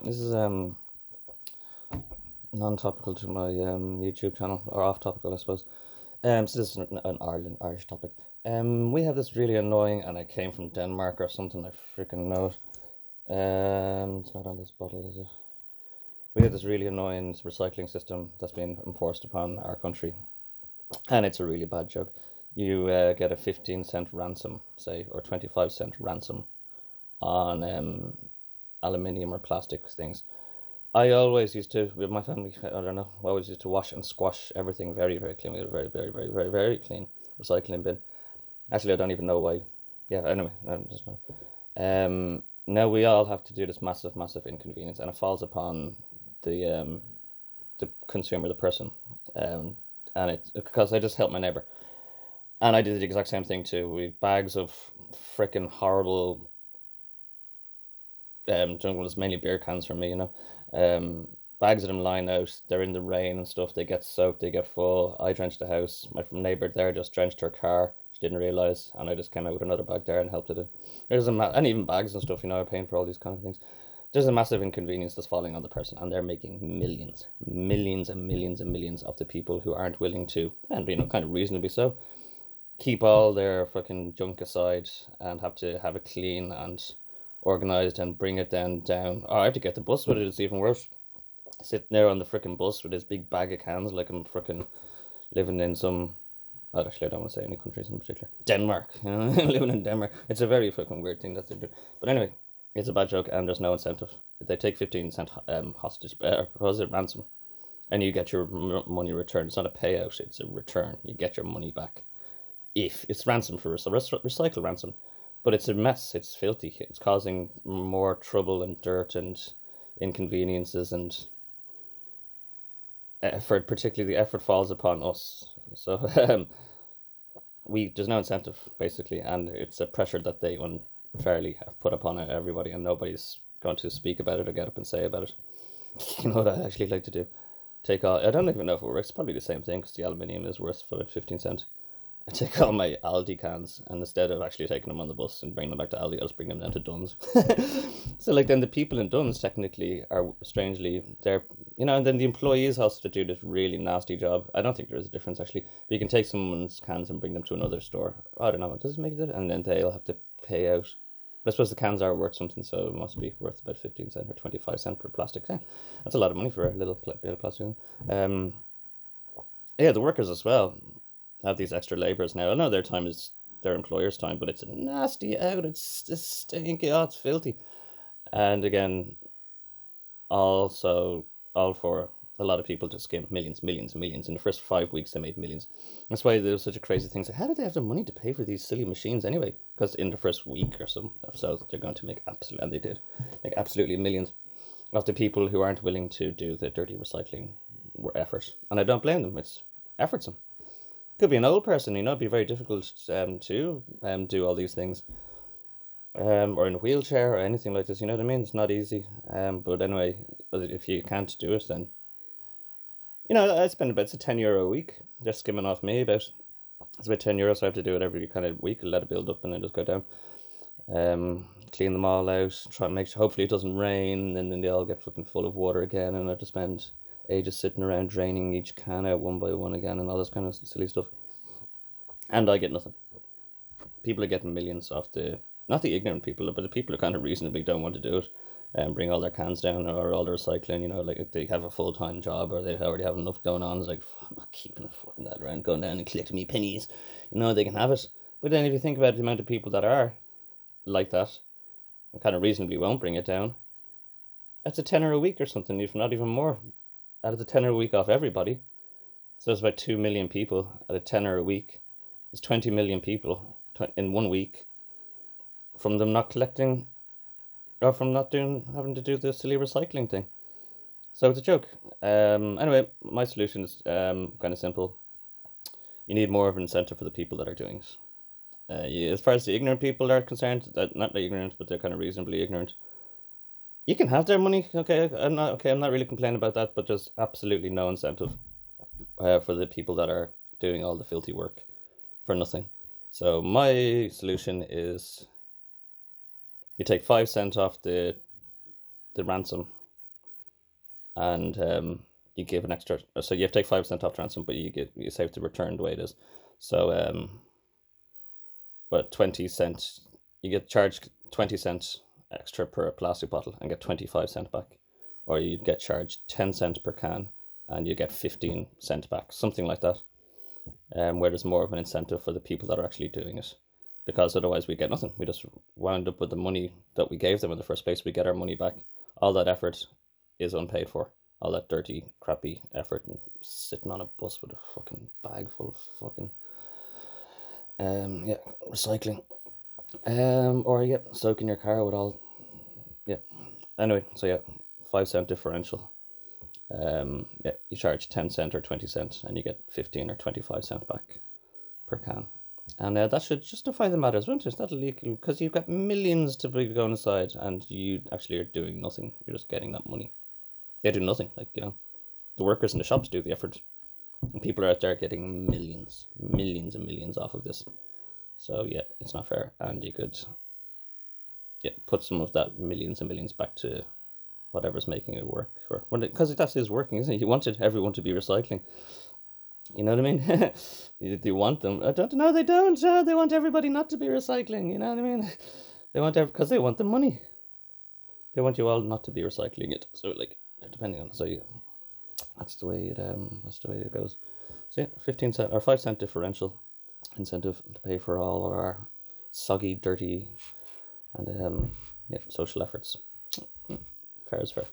This is non-topical to my YouTube channel, or off-topical, I suppose. So this is an Irish topic. We have this really annoying, and it came from Denmark or something. I freaking know it. It's not on this bottle, is it? We have this really annoying recycling system that's been enforced upon our country, and it's a really bad joke. You get a 15-cent ransom, say, or 25-cent ransom on aluminium or plastic things. I always used to, with my family, I don't know, I always used to wash and squash everything very, very clean. We had a very, very, very, very, very clean recycling bin. Actually, I don't even know why. Yeah, anyway, I just know. Now we all have to do this massive, massive inconvenience, and it falls upon the consumer, the person. Um, and it's because I just helped my neighbor, and I did the exact same thing too. We bags of freaking horrible junk ones, mainly beer cans for me, bags of them lying out. They're in the rain and stuff. They get soaked, they get full. I drenched the house. My neighbor there just drenched her car. She didn't realize, and I just came out with another bag there and helped it. And even bags and stuff. Are paying for all these kind of things. There's a massive inconvenience that's falling on the person, and they're making millions, millions, and millions and millions of the people who aren't willing to, and kind of reasonably so, keep all their fucking junk aside and have to have it clean and organized and bring it down. Oh, I have to get the bus with it. It's even worse. Sitting there on the freaking bus with this big bag of cans, like I'm freaking living in some. Well, actually, I don't want to say any countries in particular. Denmark, living in Denmark. It's a very fucking weird thing that they do. But anyway, it's a bad joke, and there's no incentive. They take 15-cent hostage, was it ransom, and you get your money returned. It's not a payout; it's a return. You get your money back. If it's ransom for recycle ransom, but it's a mess. It's filthy. It's causing more trouble and dirt and inconveniences and effort. Particularly, the effort falls upon us. So we there's no incentive basically, and it's a pressure that they unfairly have put upon everybody, and nobody's going to speak about it or get up and say about it. You know what I actually like to do? Take all. I don't even know if it works. It's probably the same thing because the aluminium is worth for 15 cent. I take all my Aldi cans, and instead of actually taking them on the bus and bringing them back to Aldi, I just bring them down to Dunn's. So like then the people in Dunn's technically are strangely they're and then the employees has to do this really nasty job. I don't think there is a difference actually, but you can take someone's cans and bring them to another store. I don't know, does it make a difference? And then they'll have to pay out. But I suppose the cans are worth something, so it must be worth about 15 cent or 25 cent per plastic can. That's a lot of money for a little bit of plastic. Um, yeah, the workers as well have these extra labourers now. I know their time is their employer's time, but it's nasty out. It's just stinky. Oh, it's filthy. And again, also all for a lot of people to skim millions, millions, millions. In the first 5 weeks, they made millions. That's why there was such a crazy thing. So how did they have the money to pay for these silly machines anyway? Because in the first week or so, they're going to make absolutely, and they did make absolutely millions of the people who aren't willing to do the dirty recycling effort. And I don't blame them. It's effortsome. Could be an old person, it'd be very difficult to do all these things, or in a wheelchair or anything like this. You know what I mean? It's not easy. But anyway, if you can't do it, then I spend about it's a €10 a week. They're skimming off me about it's about €10, so I have to do it every kind of week, let it build up, and then just go down. Clean them all out. Try and make sure. Hopefully, it doesn't rain, and then they all get fucking full of water again, and I have to spend ages sitting around draining each can out one by one again, and all this kind of silly stuff. And I get nothing. People are getting millions off not the ignorant people, but the people who kind of reasonably don't want to do it and bring all their cans down or all their recycling, like if they have a full time job or they already have enough going on. It's like, I'm not keeping fucking that around, going down and collecting me pennies. They can have it. But then if you think about the amount of people that are like that and kind of reasonably won't bring it down, that's a tenner a week or something, if not even more. That is a tenner a week off everybody. So there's about 2 million people at a tenner a week. There's 20 million people in 1 week from them not collecting or from not having to do the silly recycling thing. So it's a joke. Anyway, my solution is kind of simple. You need more of an incentive for the people that are doing it. As far as the ignorant people are concerned, not ignorant, but they're kind of reasonably ignorant. You can have their money, okay. I'm not really complaining about that, but there's absolutely no incentive for the people that are doing all the filthy work for nothing. So my solution is you take 5 cent off the the ransom, and you give an extra. So you have to take 5% off ransom, but you save the return the way it is. So but 20 cents, you get charged 20 cents extra per plastic bottle and get 25 cents back, or you get charged 10 cents per can and you get 15 cents back, something like that. Where there's more of an incentive for the people that are actually doing it, because otherwise we get nothing. We just wound up with the money that we gave them in the first place. We get our money back. All that effort is unpaid for. All that dirty, crappy effort and sitting on a bus with a fucking bag full of fucking recycling. Or soaking your car with all anyway, so 5 cent differential. You charge 10 cents or 20 cents and you get 15 or 25 cents back per can. And that should justify the matters, wouldn't it? That'll leak, because you've got millions to be going aside and you actually are doing nothing. You're just getting that money. They do nothing. The workers in the shops do the effort. And people are out there getting millions and millions off of this. So it's not fair. And you could put some of that millions and millions back to whatever's making it work, or because that is working, isn't it? You wanted everyone to be recycling. You know what I mean? They want them. I don't know. They don't. They want everybody not to be recycling. You know what I mean? They want because they want the money. They want you all not to be recycling it. So depending on that's the way it goes. So 15 cent or 5 cent differential incentive to pay for all of our soggy, dirty, and social efforts. Fair is fair.